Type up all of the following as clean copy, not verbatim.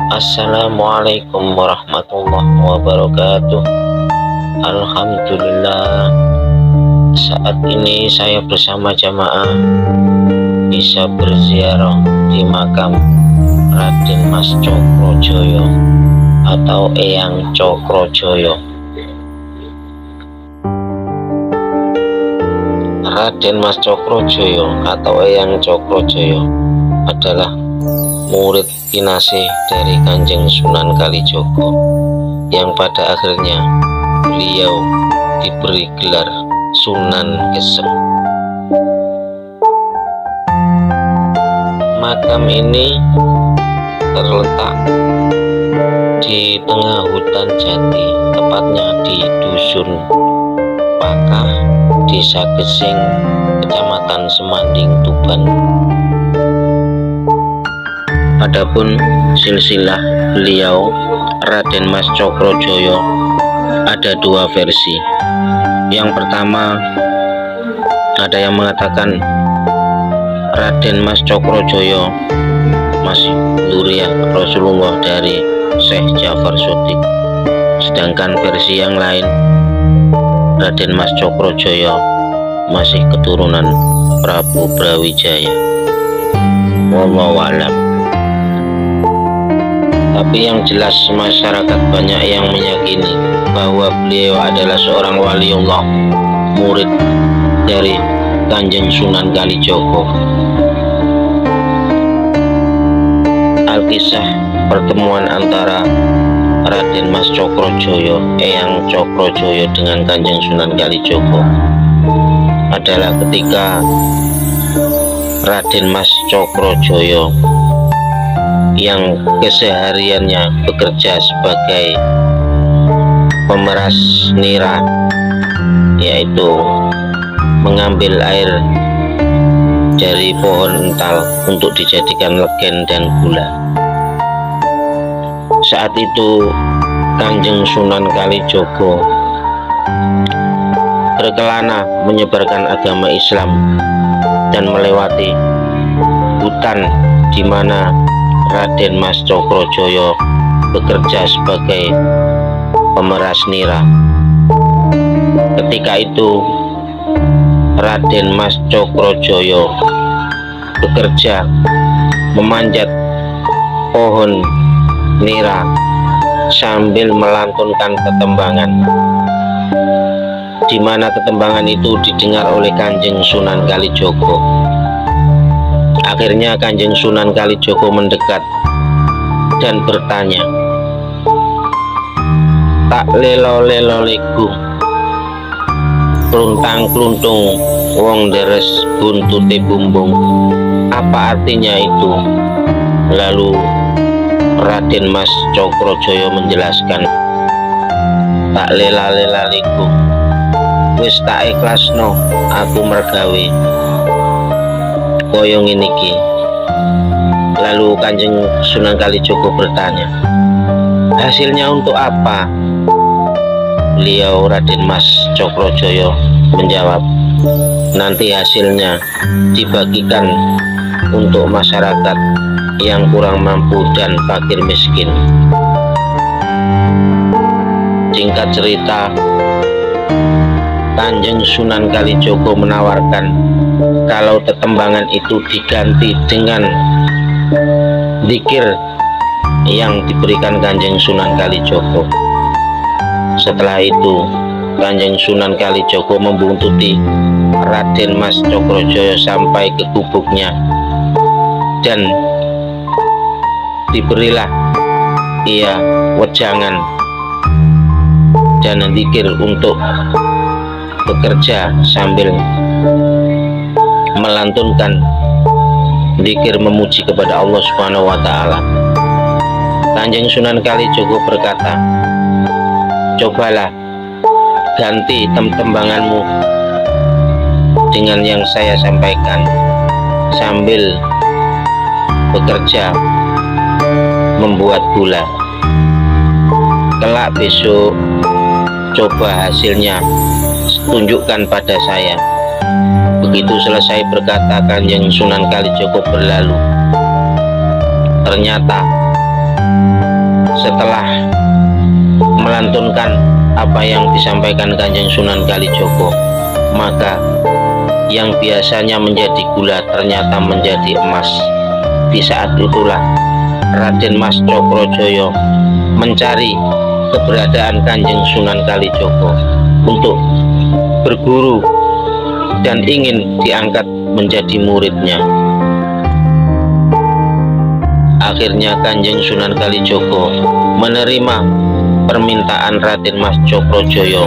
Assalamualaikum warahmatullahi wabarakatuh. Alhamdulillah, saat ini saya bersama jamaah bisa berziarah di makam Raden Mas Cokrojoyo atau Eyang Cokrojoyo. Raden Mas Cokrojoyo atau Eyang Cokrojoyo adalah murid kinasih dari Kanjeng Sunan Kalijogo yang pada akhirnya beliau diberi gelar Sunan Geseng. Makam ini terletak di tengah hutan jati, tepatnya di Dusun Pakah, Desa Gesing, Kecamatan Semanding, Tuban. Adapun silsilah beliau Raden Mas Cokrojoyo ada dua versi. Yang pertama, ada yang mengatakan Raden Mas Cokrojoyo masih zuriat Rasulullah dari Syekh Ja'far Shadiq. Sedangkan versi yang lain, Raden Mas Cokrojoyo masih keturunan Prabu Brawijaya. Wallahu a'lam. Tapi yang jelas masyarakat banyak yang meyakini bahwa beliau adalah seorang waliullah, murid dari Kanjeng Sunan Kalijogo. Alkisah pertemuan antara Raden Mas Cokrojoyo, Eyang Cokrojoyo dengan Kanjeng Sunan Kalijogo adalah ketika Raden Mas Cokrojoyo yang kesehariannya bekerja sebagai pemeras nira, yaitu mengambil air dari pohon ental untuk dijadikan legen dan gula. Saat itu Kanjeng Sunan Kalijogo berkelana menyebarkan agama Islam dan melewati hutan di mana Raden Mas Cokrojoyo bekerja sebagai pemeras nira. Ketika itu Raden Mas Cokrojoyo bekerja memanjat pohon nira sambil melantunkan ketembangan, di mana ketembangan itu didengar oleh Kanjeng Sunan Kalijogo. Akhirnya Kanjeng Sunan Kalijogo mendekat dan bertanya, "Tak lelo-lelo legu, kluntang kluntung wong deres buntute bumbung. Apa artinya itu?" Lalu Raden Mas Cokrojoyo menjelaskan, "Tak lela-lela legu, wis tak ikhlasno aku mergawe koyong ini ki." Lalu Kanjeng Sunan Kalijogo bertanya, "Hasilnya untuk apa?" Beliau Raden Mas Cokrojoyo menjawab, "Nanti hasilnya dibagikan untuk masyarakat yang kurang mampu dan fakir miskin." Singkat cerita, Kanjeng Sunan Kalijogo menawarkan kalau tetembangan itu diganti dengan zikir yang diberikan Kanjeng Sunan Kalijogo. Setelah itu Kanjeng Sunan Kalijogo membuntuti Raden Mas Cokrojoyo sampai ke gubuknya dan diberilah ia wejangan dan zikir untuk bekerja sambil melantunkan zikir memuji kepada Allah Subhanahu wa taala. Kanjeng Sunan Kalijogo berkata, "Cobalah ganti tembanganmu dengan yang saya sampaikan sambil bekerja membuat gula. Kelak besok coba hasilnya, tunjukkan pada saya." Begitu selesai berkata, Kanjeng Sunan Kalijogo berlalu. Ternyata Setelah melantunkan apa yang disampaikan Kanjeng Sunan Kalijogo, maka yang biasanya menjadi gula ternyata menjadi emas. Di saat itulah Raden Mas Cokrojoyo mencari keberadaan Kanjeng Sunan Kalijogo untuk berguru dan ingin diangkat menjadi muridnya. Akhirnya Kanjeng Sunan Kalijogo menerima permintaan Raden Mas Cokrojoyo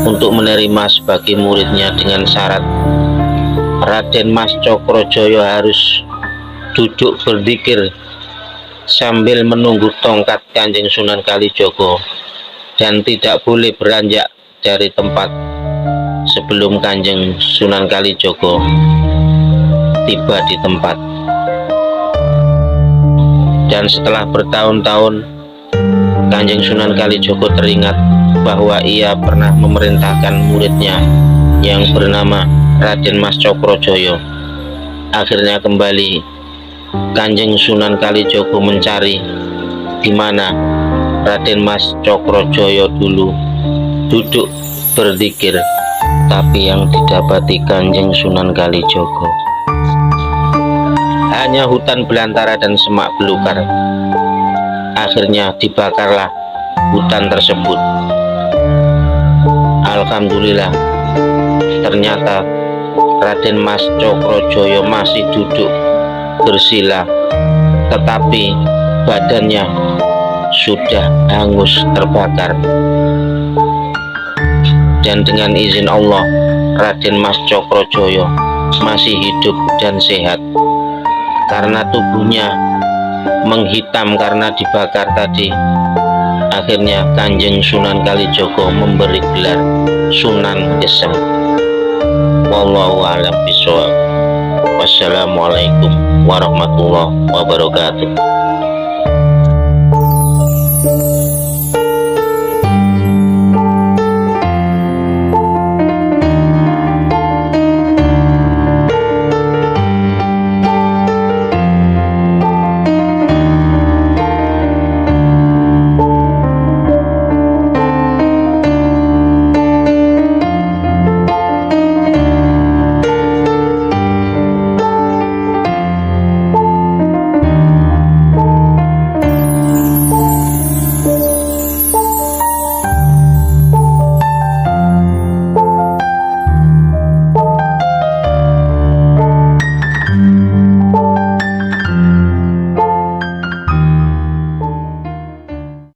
untuk menerima sebagai muridnya dengan syarat Raden Mas Cokrojoyo harus duduk berzikir sambil menunggu tongkat Kanjeng Sunan Kalijogo dan tidak boleh beranjak dari tempat sebelum Kanjeng Sunan Kalijogo tiba di tempat. Dan setelah bertahun-tahun, Kanjeng Sunan Kalijogo teringat bahwa ia pernah memerintahkan muridnya yang bernama Raden Mas Cokrojoyo. Akhirnya kembali Kanjeng Sunan Kalijogo mencari di mana Raden Mas Cokrojoyo dulu duduk berzikir, tapi yang didapati Kanjeng Sunan Kalijogo hanya hutan belantara dan semak belukar. Akhirnya dibakarlah hutan tersebut. Alhamdulillah, ternyata Raden Mas Cokrojoyo masih duduk bersila, tetapi badannya sudah hangus terbakar. Dan dengan izin Allah, Raden Mas Cokrojoyo masih hidup dan sehat. Karena tubuhnya menghitam karena dibakar tadi, akhirnya Kanjeng Sunan Kalijogo memberi gelar Sunan Geseng. Wallahu a'lam bishawab. Wassalamualaikum warahmatullahi wabarakatuh.